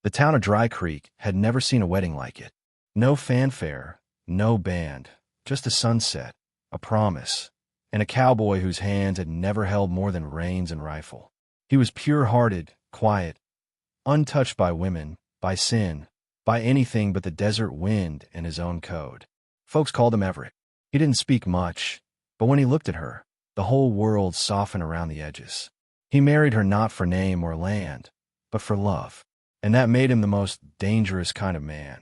The town of Dry Creek had never seen a wedding like it. No fanfare, no band, just a sunset, a promise, and a cowboy whose hands had never held more than reins and rifle. He was pure-hearted, quiet, untouched by women, by sin, by anything but the desert wind and his own code. Folks called him Everett. He didn't speak much, but when he looked at her, the whole world softened around the edges. He married her not for name or land, but for love. And that made him the most dangerous kind of man,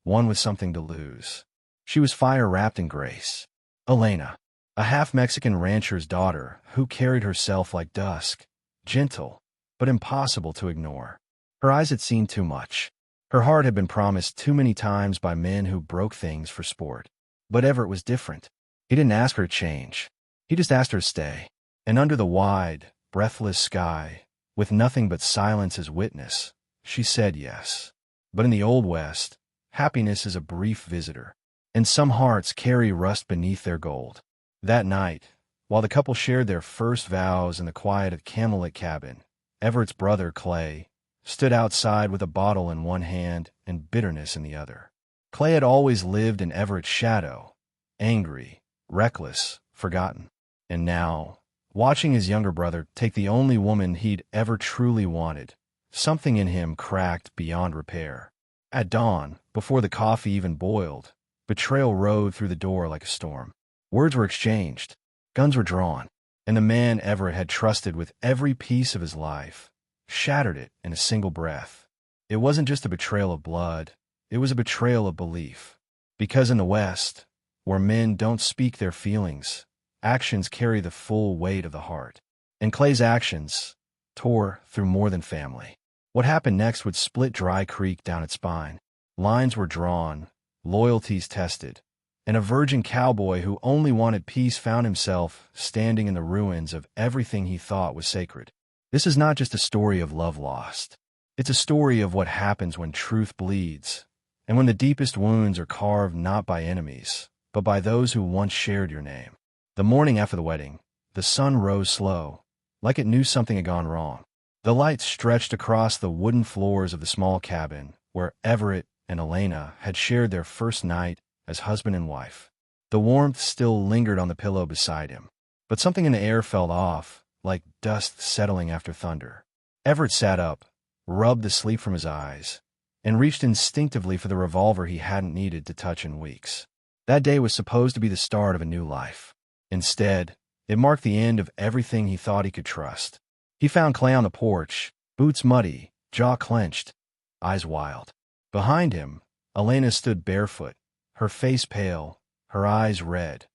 one with something to lose. She was fire wrapped in grace. Elena, a half-Mexican rancher's daughter who carried herself like dusk, gentle, but impossible to ignore. Her eyes had seen too much. Her heart had been promised too many times by men who broke things for sport. But Everett was different. He didn't ask her to change. He just asked her to stay. And under the wide, breathless sky, with nothing but silence as witness, she said yes. But in the Old West, happiness is a brief visitor, and some hearts carry rust beneath their gold. That night, while the couple shared their first vows in the quiet of Camelot Cabin, Everett's brother, Clay, stood outside with a bottle in one hand and bitterness in the other. Clay had always lived in Everett's shadow, angry, reckless, forgotten. And now, watching his younger brother take the only woman he'd ever truly wanted, something in him cracked beyond repair. At dawn, before the coffee even boiled, betrayal rode through the door like a storm. Words were exchanged, guns were drawn, and the man Everett had trusted with every piece of his life shattered it in a single breath. It wasn't just a betrayal of blood, it was a betrayal of belief. Because in the West, where men don't speak their feelings, actions carry the full weight of the heart. And Clay's actions tore through more than family. What happened next would split Dry Creek down its spine. Lines were drawn, loyalties tested, and a virgin cowboy who only wanted peace found himself standing in the ruins of everything he thought was sacred. This is not just a story of love lost. It's a story of what happens when truth bleeds, and when the deepest wounds are carved not by enemies, but by those who once shared your name. The morning after the wedding, the sun rose slow, like it knew something had gone wrong. The light stretched across the wooden floors of the small cabin where Everett and Elena had shared their first night as husband and wife. The warmth still lingered on the pillow beside him, but something in the air felt off, like dust settling after thunder. Everett sat up, rubbed the sleep from his eyes, and reached instinctively for the revolver he hadn't needed to touch in weeks. That day was supposed to be the start of a new life. Instead, it marked the end of everything he thought he could trust. He found Clay on the porch, boots muddy, jaw clenched, eyes wild. Behind him, Elena stood barefoot, her face pale, her eyes red,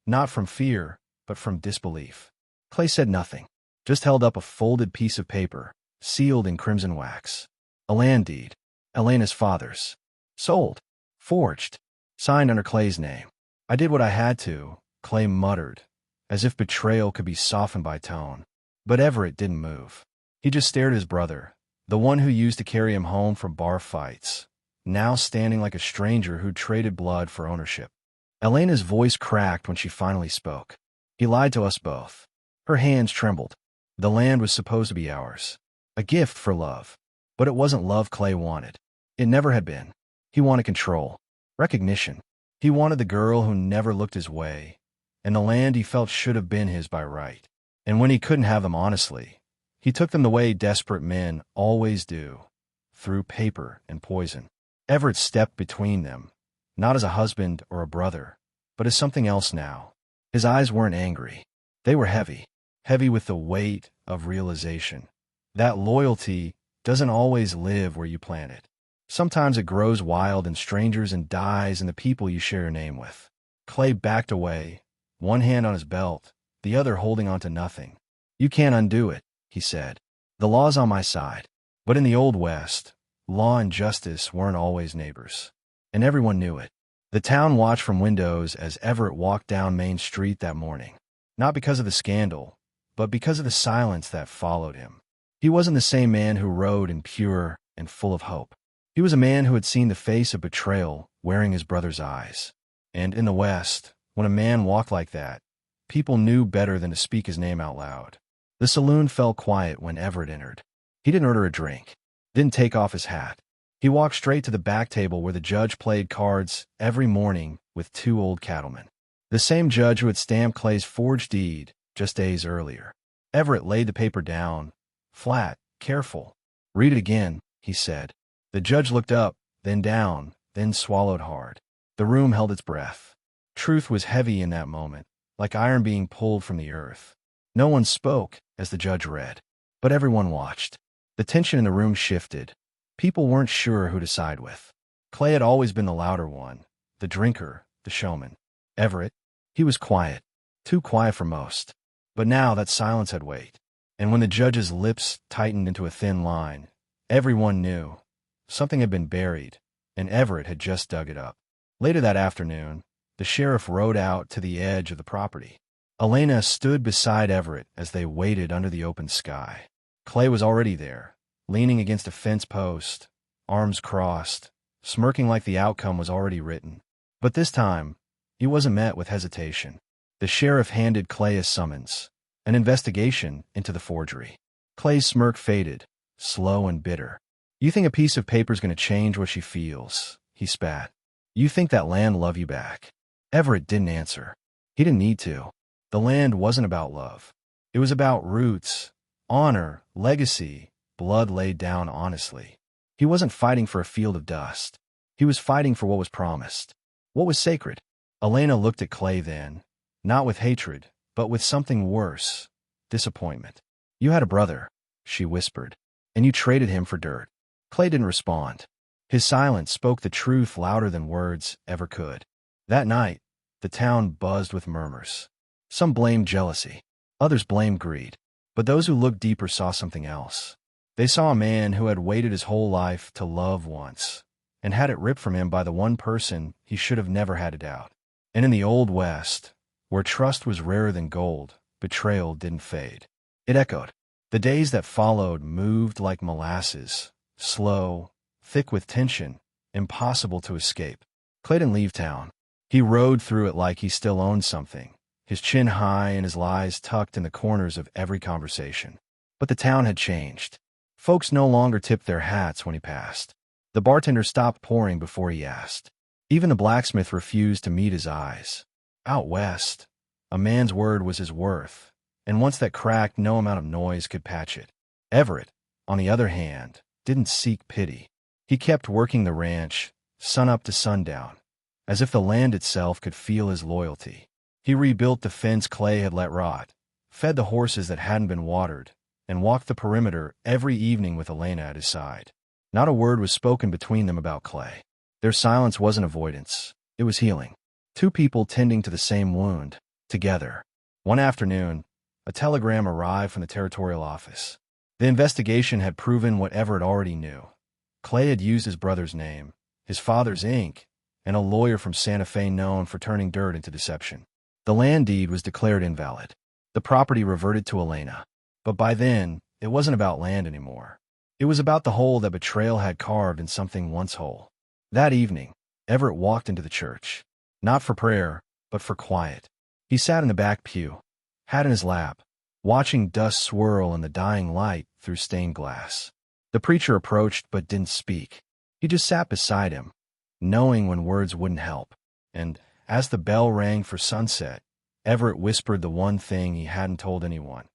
not from fear, but from disbelief. Clay said nothing, just held up a folded piece of paper, sealed in crimson wax. A land deed, Elena's father's. Sold. Forged. Signed under Clay's name. I did what I had to, Clay muttered, as if betrayal could be softened by tone. But Everett didn't move. He just stared at his brother, the one who used to carry him home from bar fights, now standing like a stranger who'd traded blood for ownership. Elena's voice cracked when she finally spoke. He lied to us both. Her hands trembled. The land was supposed to be ours. A gift for love. But it wasn't love Clay wanted. It never had been. He wanted control. Recognition. He wanted the girl who never looked his way, and the land he felt should have been his by right. And when he couldn't have them honestly, he took them the way desperate men always do, through paper and poison. Everett stepped between them, not as a husband or a brother, but as something else now. His eyes weren't angry. They were heavy, heavy with the weight of realization. That loyalty doesn't always live where you plant it. Sometimes it grows wild in strangers and dies in the people you share your name with. Clay backed away, one hand on his belt, the other holding on to nothing. You can't undo it, he said. The law's on my side. But in the Old West, law and justice weren't always neighbors. And everyone knew it. The town watched from windows as Everett walked down Main Street that morning. Not because of the scandal, but because of the silence that followed him. He wasn't the same man who rode in pure and full of hope. He was a man who had seen the face of betrayal wearing his brother's eyes. And in the West, when a man walked like that, people knew better than to speak his name out loud. The saloon fell quiet when Everett entered. He didn't order a drink, didn't take off his hat, He walked straight to the back table where the judge played cards every morning with two old cattlemen. The same judge who had stamped Clay's forged deed just days earlier. Everett laid the paper down, flat, careful. "Read it again," he said. The judge looked up, then down, then swallowed hard. The room held its breath. Truth was heavy in that moment, like iron being pulled from the earth. No one spoke as the judge read, but everyone watched. The tension in the room shifted. People weren't sure who to side with. Clay had always been the louder one, the drinker, the showman. Everett, he was quiet, too quiet for most. But now that silence had weight. And when the judge's lips tightened into a thin line, everyone knew something had been buried, and Everett had just dug it up. Later that afternoon, the sheriff rode out to the edge of the property. Elena stood beside Everett as they waited under the open sky. Clay was already there, leaning against a fence post, arms crossed, smirking like the outcome was already written. But this time, he wasn't met with hesitation. The sheriff handed Clay a summons, an investigation into the forgery. Clay's smirk faded, slow and bitter. "You think a piece of paper's going to change what she feels?" he spat. "You think that land love you back?" Everett didn't answer. He didn't need to. The land wasn't about love. It was about roots, honor, legacy, blood laid down honestly. He wasn't fighting for a field of dust. He was fighting for what was promised, what was sacred. Elena looked at Clay then, not with hatred, but with something worse, disappointment. "You had a brother," she whispered, "and you traded him for dirt." Clay didn't respond. His silence spoke the truth louder than words ever could. That night, the town buzzed with murmurs. Some blamed jealousy. Others blamed greed. But those who looked deeper saw something else. They saw a man who had waited his whole life to love once, and had it ripped from him by the one person he should have never had a doubt. And in the Old West, where trust was rarer than gold, betrayal didn't fade. It echoed. The days that followed moved like molasses, slow, thick with tension, impossible to escape. Clay didn't leave town. He rode through it like he still owned something, his chin high and his lies tucked in the corners of every conversation. But the town had changed. Folks no longer tipped their hats when he passed. The bartender stopped pouring before he asked. Even the blacksmith refused to meet his eyes. Out west, a man's word was his worth, and once that cracked, no amount of noise could patch it. Everett, on the other hand, didn't seek pity. He kept working the ranch, sun up to sundown, as if the land itself could feel his loyalty. He rebuilt the fence Clay had let rot, fed the horses that hadn't been watered, and walked the perimeter every evening with Elena at his side. Not a word was spoken between them about Clay. Their silence wasn't avoidance. It was healing. Two people tending to the same wound, together. One afternoon, a telegram arrived from the territorial office. The investigation had proven what Everett already knew. Clay had used his brother's name, his father's ink, and a lawyer from Santa Fe known for turning dirt into deception. The land deed was declared invalid. The property reverted to Elena. But by then, it wasn't about land anymore. It was about the hole that betrayal had carved in something once whole. That evening, Everett walked into the church. Not for prayer, but for quiet. He sat in the back pew, hat in his lap, watching dust swirl in the dying light through stained glass. The preacher approached but didn't speak. He just sat beside him, knowing when words wouldn't help. And as the bell rang for sunset, Everett whispered the one thing he hadn't told anyone.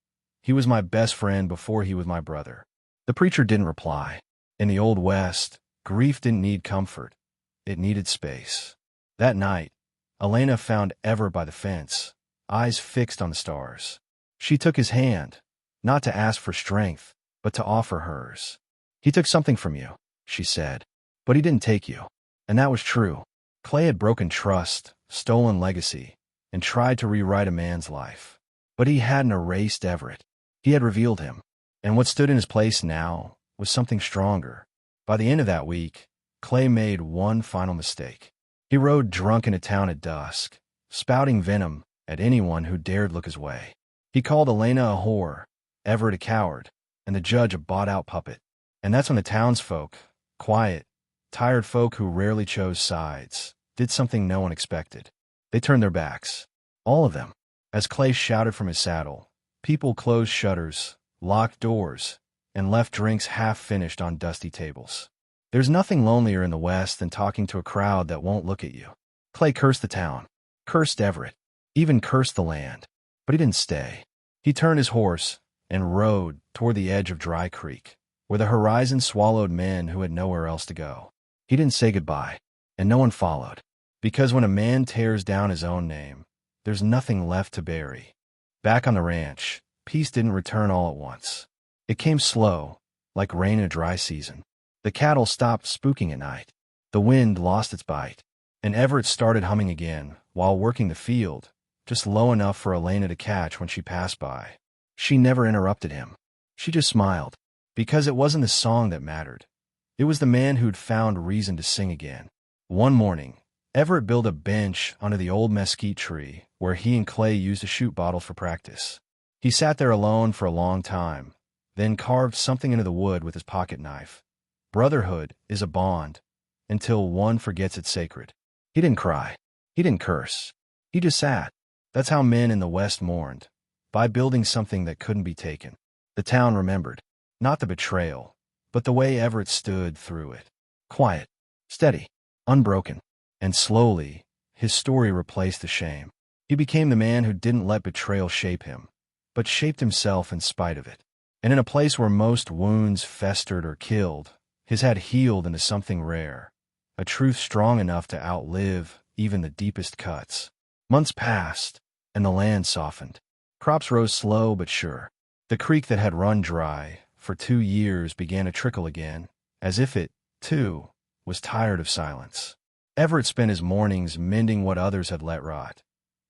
"He was my best friend before he was my brother." The preacher didn't reply. In the Old West, grief didn't need comfort. It needed space. That night, Elena found Everett by the fence, eyes fixed on the stars. She took his hand, not to ask for strength, but to offer hers. "He took something from you," she said, "but he didn't take you." And that was true. Clay had broken trust, stolen legacy, and tried to rewrite a man's life. But he hadn't erased Everett. He had revealed him. And what stood in his place now was something stronger. By the end of that week, Clay made one final mistake. He rode drunk into town at dusk, spouting venom at anyone who dared look his way. He called Elena a whore, Everett a coward, and the judge a bought-out puppet. And that's when the townsfolk, quiet, tired folk who rarely chose sides, did something no one expected. They turned their backs. All of them. As Clay shouted from his saddle, people closed shutters, locked doors, and left drinks half-finished on dusty tables. There's nothing lonelier in the West than talking to a crowd that won't look at you. Clay cursed the town, cursed Everett, even cursed the land. But he didn't stay. He turned his horse and rode toward the edge of Dry Creek, where the horizon swallowed men who had nowhere else to go. He didn't say goodbye, and no one followed, because when a man tears down his own name, there's nothing left to bury. Back on the ranch, peace didn't return all at once. It came slow, like rain in a dry season. The cattle stopped spooking at night. The wind lost its bite, and Everett started humming again while working the field, just low enough for Elena to catch when she passed by. She never interrupted him. She just smiled, because it wasn't the song that mattered. It was the man who'd found reason to sing again. One morning, Everett built a bench under the old mesquite tree where he and Clay used a shoot bottle for practice. He sat there alone for a long time, then carved something into the wood with his pocket knife. Brotherhood is a bond until one forgets it's sacred. He didn't cry. He didn't curse. He just sat. That's how men in the West mourned, by building something that couldn't be taken. The town remembered, not the betrayal, but the way Everett stood through it. Quiet, steady, unbroken. And slowly, his story replaced the shame. He became the man who didn't let betrayal shape him, but shaped himself in spite of it. And in a place where most wounds festered or killed, his had healed into something rare, a truth strong enough to outlive even the deepest cuts. Months passed, and the land softened. Crops rose slow but sure. The creek that had run dry for 2 years began to trickle again, as if it, too, was tired of silence. Everett spent his mornings mending what others had let rot.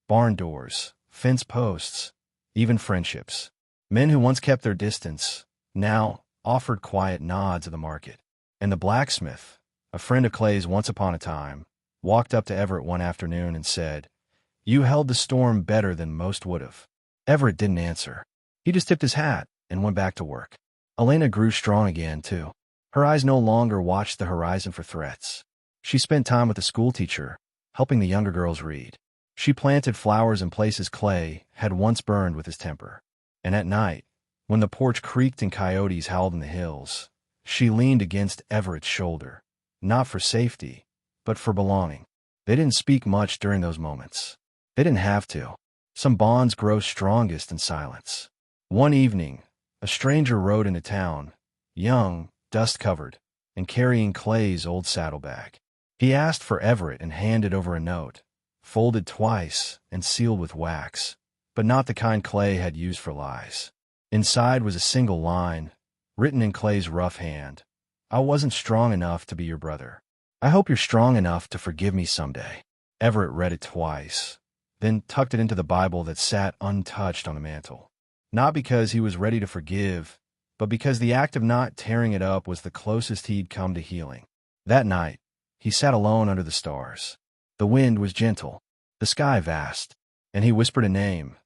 Barn doors, fence posts, even friendships. Men who once kept their distance now offered quiet nods at the market. And the blacksmith, a friend of Clay's once upon a time, walked up to Everett one afternoon and said, "You held the storm better than most would have." Everett didn't answer. He just tipped his hat and went back to work. Elena grew strong again, too. Her eyes no longer watched the horizon for threats. She spent time with the schoolteacher, helping the younger girls read. She planted flowers in places Clay had once burned with his temper. And at night, when the porch creaked and coyotes howled in the hills, she leaned against Everett's shoulder, not for safety, but for belonging. They didn't speak much during those moments. They didn't have to. Some bonds grow strongest in silence. One evening, a stranger rode into town, young, dust-covered, and carrying Clay's old saddlebag. He asked for Everett and handed over a note, folded twice and sealed with wax, but not the kind Clay had used for lies. Inside was a single line, written in Clay's rough hand. "I wasn't strong enough to be your brother. I hope you're strong enough to forgive me someday." Everett read it twice, then tucked it into the Bible that sat untouched on the mantel. Not because he was ready to forgive, but because the act of not tearing it up was the closest he'd come to healing. That night, he sat alone under the stars. The wind was gentle, the sky vast, and he whispered a name,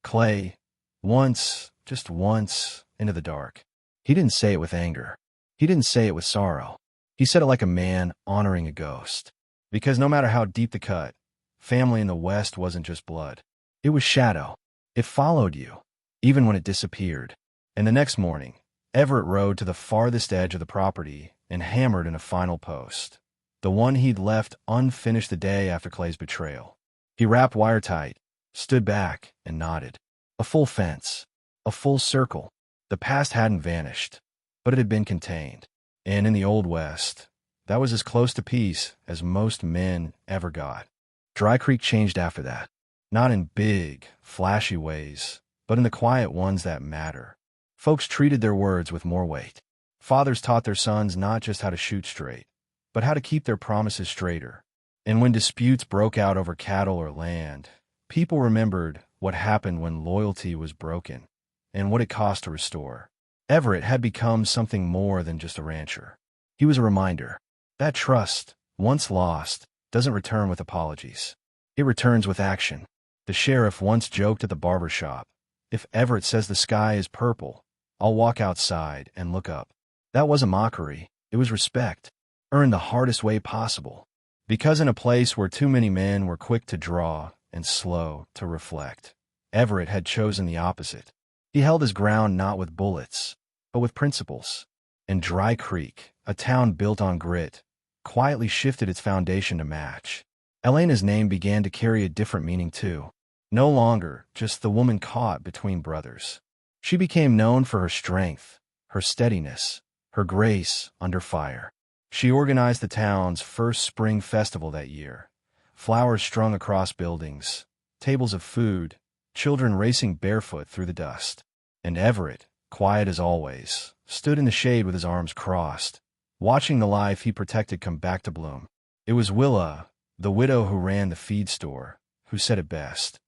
Clay, once, just once, into the dark. He didn't say it with anger. He didn't say it with sorrow. He said it like a man honoring a ghost. Because no matter how deep the cut, family in the West wasn't just blood. It was shadow. It followed you, even when it disappeared. And the next morning, Everett rode to the farthest edge of the property and hammered in a final post, the one he'd left unfinished the day after Clay's betrayal. He wrapped wire tight, stood back, and nodded. A full fence, a full circle. The past hadn't vanished, but it had been contained. And in the Old West, that was as close to peace as most men ever got. Dry Creek changed after that, not in big, flashy ways, but in the quiet ones that matter. Folks treated their words with more weight. Fathers taught their sons not just how to shoot straight, but how to keep their promises straighter. And when disputes broke out over cattle or land, people remembered what happened when loyalty was broken and what it cost to restore. Everett had become something more than just a rancher. He was a reminder. That trust, once lost, doesn't return with apologies. It returns with action. The sheriff once joked at the barber shop, "If Everett says the sky is purple, I'll walk outside and look up." That wasn't mockery. It was respect, earned the hardest way possible. Because in a place where too many men were quick to draw and slow to reflect, Everett had chosen the opposite. He held his ground not with bullets, but with principles. And Dry Creek, a town built on grit, quietly shifted its foundation to match. Elena's name began to carry a different meaning too. No longer just the woman caught between brothers. She became known for her strength, her steadiness, her grace under fire. She organized the town's first spring festival that year. Flowers strung across buildings, tables of food, children racing barefoot through the dust. And Everett, quiet as always, stood in the shade with his arms crossed, watching the life he protected come back to bloom. It was Willa, the widow who ran the feed store, who said it best.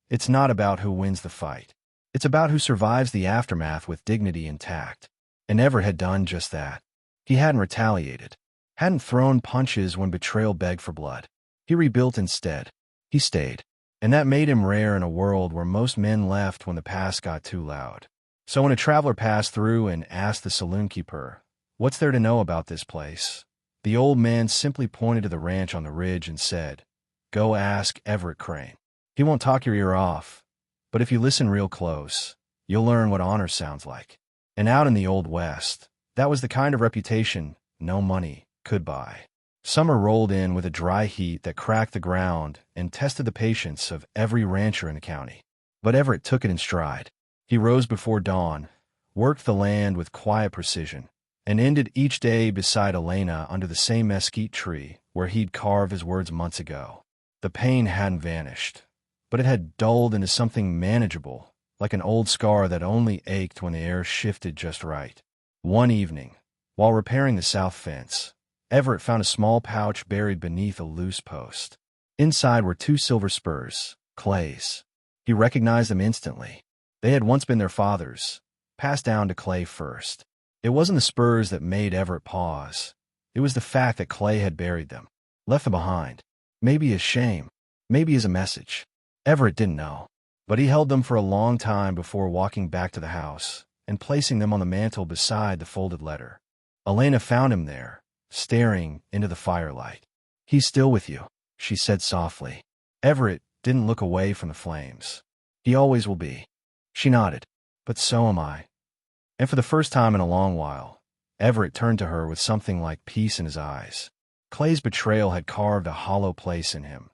It's not about who wins the fight. It's about who survives the aftermath with dignity intact. And Everett had done just that. He hadn't retaliated, hadn't thrown punches when betrayal begged for blood. He rebuilt instead. He stayed. And that made him rare in a world where most men left when the past got too loud. So when a traveler passed through and asked the saloon keeper, "What's there to know about this place?" the old man simply pointed to the ranch on the ridge and said, "Go ask Everett Crane. He won't talk your ear off, but if you listen real close, you'll learn what honor sounds like." And out in the Old West, that was the kind of reputation no money could buy. Summer rolled in with a dry heat that cracked the ground and tested the patience of every rancher in the county. But Everett took it in stride. He rose before dawn, worked the land with quiet precision, and ended each day beside Elena under the same mesquite tree where he'd carved his words months ago. The pain hadn't vanished, but it had dulled into something manageable, like an old scar that only ached when the air shifted just right. One evening, while repairing the south fence, Everett found a small pouch buried beneath a loose post. Inside were 2 silver spurs, Clay's. He recognized them instantly. They had once been their father's, passed down to Clay first. It wasn't the spurs that made Everett pause. It was the fact that Clay had buried them, left them behind. Maybe as shame, maybe as a message. Everett didn't know. But he held them for a long time before walking back to the house and placing them on the mantel beside the folded letter. Elena found him there, staring into the firelight. "He's still with you," she said softly. Everett didn't look away from the flames. "He always will be." She nodded. "But so am I." And for the first time in a long while, Everett turned to her with something like peace in his eyes. Clay's betrayal had carved a hollow place in him,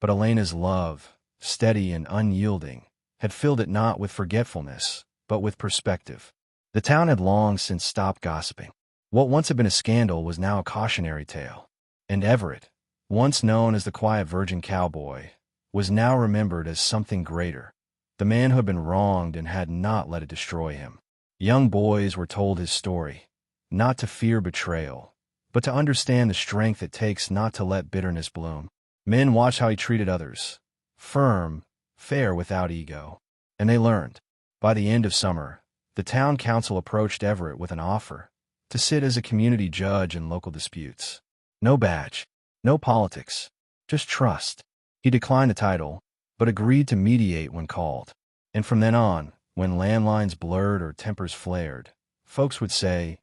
but Elena's love, steady and unyielding, had filled it not with forgetfulness, but with perspective. The town had long since stopped gossiping. What once had been a scandal was now a cautionary tale. And Everett, once known as the quiet virgin cowboy, was now remembered as something greater. The man who had been wronged and had not let it destroy him. Young boys were told his story, not to fear betrayal, but to understand the strength it takes not to let bitterness bloom. Men watched how he treated others, firm, fair without ego. And they learned. By the end of summer, the town council approached Everett with an offer to sit as a community judge in local disputes. No badge, no politics, just trust. He declined the title, but agreed to mediate when called. And from then on, when landlines blurred or tempers flared, folks would say,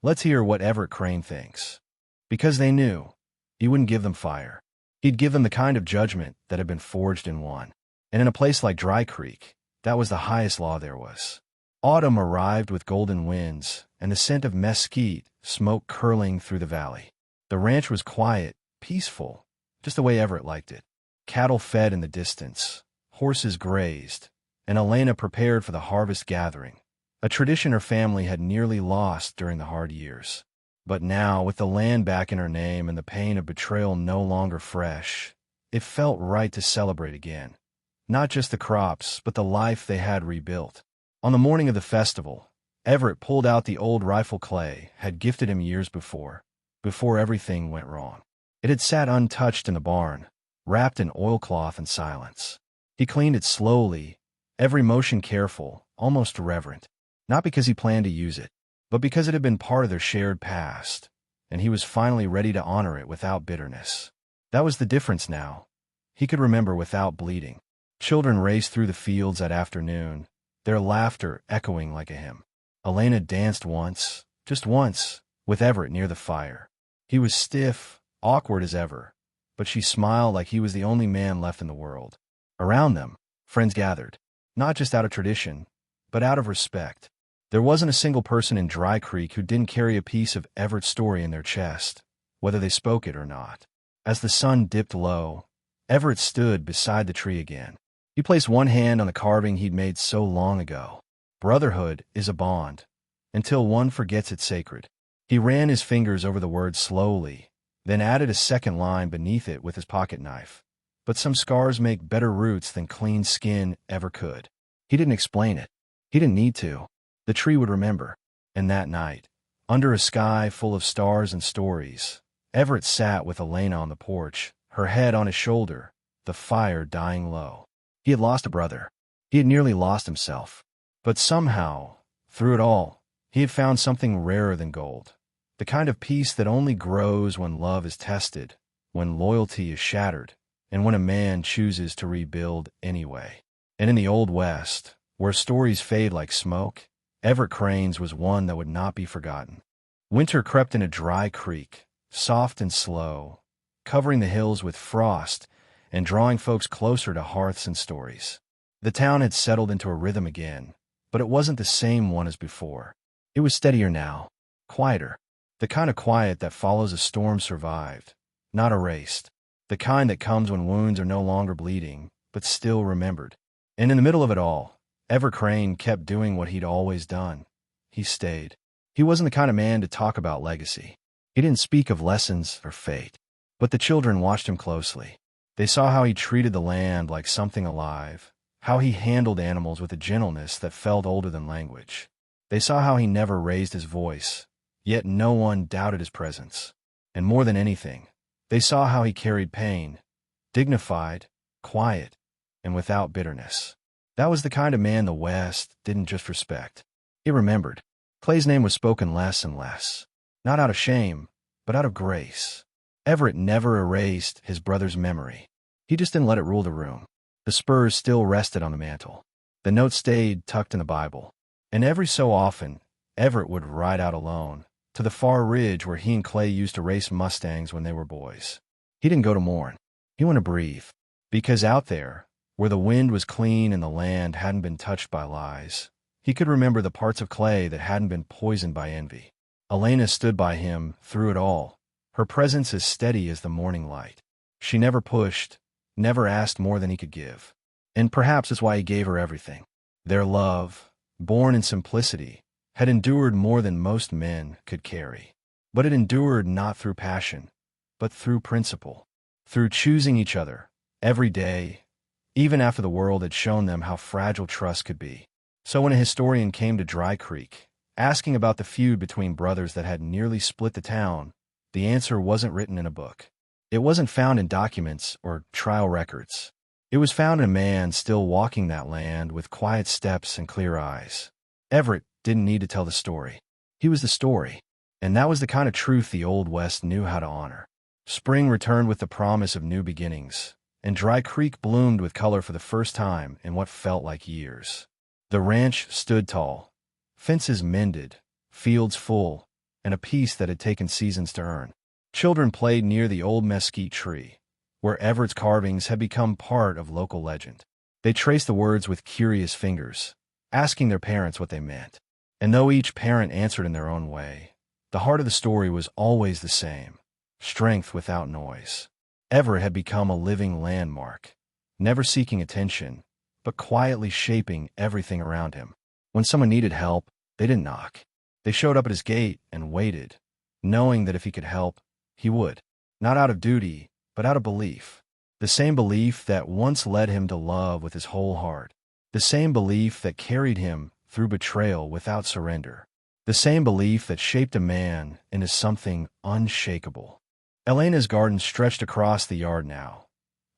"Let's hear what Everett Crane thinks." Because they knew he wouldn't give them fire. He'd give them the kind of judgment that had been forged in one. And in a place like Dry Creek, that was the highest law there was. Autumn arrived with golden winds and the scent of mesquite smoke curling through the valley. The ranch was quiet, peaceful, just the way Everett liked it. Cattle fed in the distance, horses grazed, and Elena prepared for the harvest gathering, a tradition her family had nearly lost during the hard years. But now, with the land back in her name and the pain of betrayal no longer fresh, it felt right to celebrate again. Not just the crops, but the life they had rebuilt. On the morning of the festival, Everett pulled out the old rifle Clay had gifted him years before everything went wrong. It had sat untouched in the barn, wrapped in oilcloth and silence. He cleaned it slowly, every motion careful, almost reverent, not because he planned to use it, but because it had been part of their shared past, and he was finally ready to honor it without bitterness. That was the difference now. He could remember without bleeding. Children raced through the fields that afternoon, their laughter echoing like a hymn. Elena danced once, just once, with Everett near the fire. He was stiff, awkward as ever, but she smiled like he was the only man left in the world. Around them, friends gathered, not just out of tradition, but out of respect. There wasn't a single person in Dry Creek who didn't carry a piece of Everett's story in their chest, whether they spoke it or not. As the sun dipped low, Everett stood beside the tree again. He placed one hand on the carving he'd made so long ago. Brotherhood is a bond, until one forgets it's sacred. He ran his fingers over the word slowly, then added a second line beneath it with his pocket knife. But some scars make better roots than clean skin ever could. He didn't explain it. He didn't need to. The tree would remember. And that night, under a sky full of stars and stories, Everett sat with Elena on the porch, her head on his shoulder, the fire dying low. He had lost a brother. He had nearly lost himself. But somehow, through it all, he had found something rarer than gold. The kind of peace that only grows when love is tested, when loyalty is shattered, and when a man chooses to rebuild anyway. And in the Old West, where stories fade like smoke, Everett Crane's was one that would not be forgotten. Winter crept into Dry Creek, soft and slow, covering the hills with frost and drawing folks closer to hearths and stories. The town had settled into a rhythm again, but it wasn't the same one as before. It was steadier now, quieter, the kind of quiet that follows a storm survived, not erased, the kind that comes when wounds are no longer bleeding, but still remembered. And in the middle of it all, Everett Crane kept doing what he'd always done. He stayed. He wasn't the kind of man to talk about legacy. He didn't speak of lessons or fate. But the children watched him closely. They saw how he treated the land like something alive, how he handled animals with a gentleness that felt older than language. They saw how he never raised his voice, yet no one doubted his presence. And more than anything, they saw how he carried pain, dignified, quiet, and without bitterness. That was the kind of man the West didn't just respect. It remembered. Clay's name was spoken less and less, not out of shame, but out of grace. Everett never erased his brother's memory. He just didn't let it rule the room. The spurs still rested on the mantel. The note stayed tucked in the Bible. And every so often, Everett would ride out alone, to the far ridge where he and Clay used to race Mustangs when they were boys. He didn't go to mourn. He went to breathe. Because out there, where the wind was clean and the land hadn't been touched by lies, he could remember the parts of Clay that hadn't been poisoned by envy. Elena stood by him through it all, her presence as steady as the morning light. She never pushed, never asked more than he could give. And perhaps it's why he gave her everything. Their love, born in simplicity, had endured more than most men could carry. But it endured not through passion, but through principle, through choosing each other, every day, even after the world had shown them how fragile trust could be. So when a historian came to Dry Creek, asking about the feud between brothers that had nearly split the town, the answer wasn't written in a book. It wasn't found in documents or trial records. It was found in a man still walking that land with quiet steps and clear eyes. Everett didn't need to tell the story. He was the story, and that was the kind of truth the Old West knew how to honor. Spring returned with the promise of new beginnings, and Dry Creek bloomed with color for the first time in what felt like years. The ranch stood tall, fences mended, fields full, and a peace that had taken seasons to earn. Children played near the old mesquite tree, where Everett's carvings had become part of local legend. They traced the words with curious fingers, asking their parents what they meant. And though each parent answered in their own way, the heart of the story was always the same: strength without noise. Everett had become a living landmark, never seeking attention, but quietly shaping everything around him. When someone needed help, they didn't knock. They showed up at his gate and waited, knowing that if he could help, he would. Not out of duty, but out of belief. The same belief that once led him to love with his whole heart. The same belief that carried him through betrayal without surrender. The same belief that shaped a man into something unshakable. Elena's garden stretched across the yard now,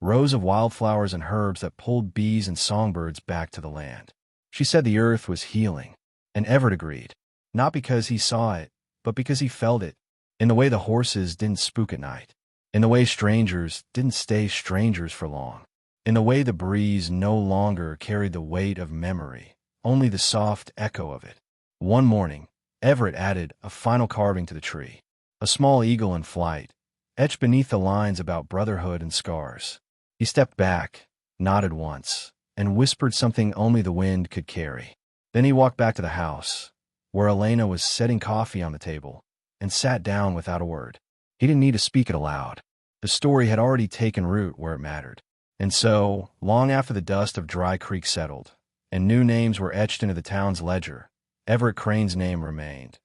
rows of wildflowers and herbs that pulled bees and songbirds back to the land. She said the earth was healing, and Everett agreed, not because he saw it, but because he felt it, in the way the horses didn't spook at night, in the way strangers didn't stay strangers for long, in the way the breeze no longer carried the weight of memory, only the soft echo of it. One morning, Everett added a final carving to the tree, a small eagle in flight, etched beneath the lines about brotherhood and scars. He stepped back, nodded once, and whispered something only the wind could carry. Then he walked back to the house, where Elena was setting coffee on the table, and sat down without a word. He didn't need to speak it aloud. The story had already taken root where it mattered. And so, long after the dust of Dry Creek settled, and new names were etched into the town's ledger, Everett Crane's name remained,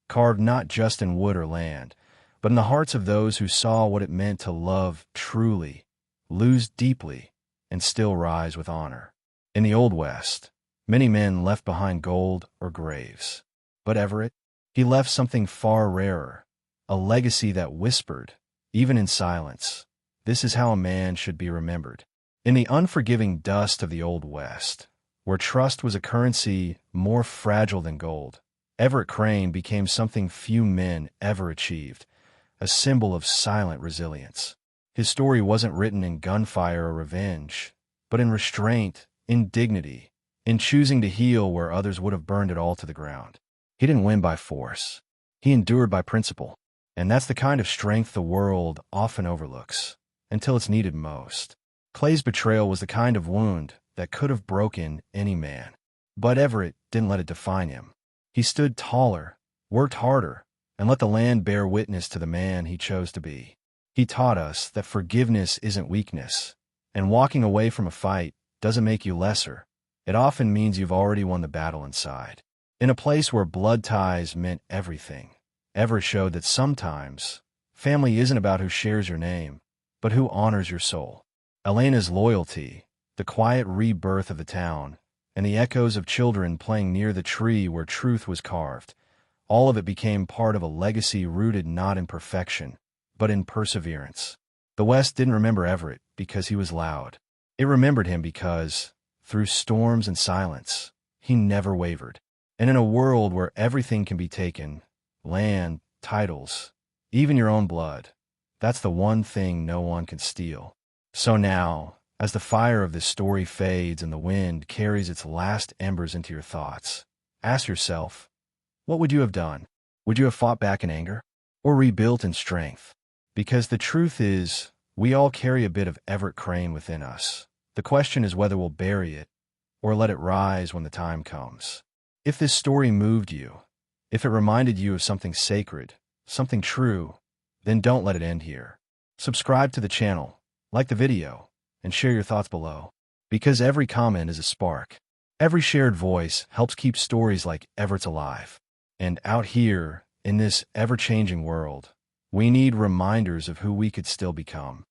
carved not just in wood or land, but in the hearts of those who saw what it meant to love truly, lose deeply, and still rise with honor. In the Old West, many men left behind gold or graves. But Everett, he left something far rarer, a legacy that whispered, even in silence, this is how a man should be remembered. In the unforgiving dust of the Old West, where trust was a currency more fragile than gold, Everett Crane became something few men ever achieved, a symbol of silent resilience. His story wasn't written in gunfire or revenge, but in restraint, in dignity, in choosing to heal where others would have burned it all to the ground. He didn't win by force. He endured by principle. And that's the kind of strength the world often overlooks, until it's needed most. Clay's betrayal was the kind of wound that could have broken any man. But Everett didn't let it define him. He stood taller, worked harder, and let the land bear witness to the man he chose to be. He taught us that forgiveness isn't weakness, and walking away from a fight doesn't make you lesser. It often means you've already won the battle inside. In a place where blood ties meant everything, Everett showed that sometimes family isn't about who shares your name, but who honors your soul. Elena's loyalty, the quiet rebirth of the town, and the echoes of children playing near the tree where truth was carved, all of it became part of a legacy rooted not in perfection, but in perseverance. The West didn't remember Everett because he was loud. It remembered him because, through storms and silence, he never wavered. And in a world where everything can be taken, land, titles, even your own blood, that's the one thing no one can steal. So now, as the fire of this story fades and the wind carries its last embers into your thoughts, ask yourself, what would you have done? Would you have fought back in anger? Or rebuilt in strength? Because the truth is, we all carry a bit of Everett Crane within us. The question is whether we'll bury it or let it rise when the time comes. If this story moved you, if it reminded you of something sacred, something true, then don't let it end here. Subscribe to the channel, like the video, and share your thoughts below. Because every comment is a spark. Every shared voice helps keep stories like Everett's alive. And out here, in this ever-changing world, we need reminders of who we could still become.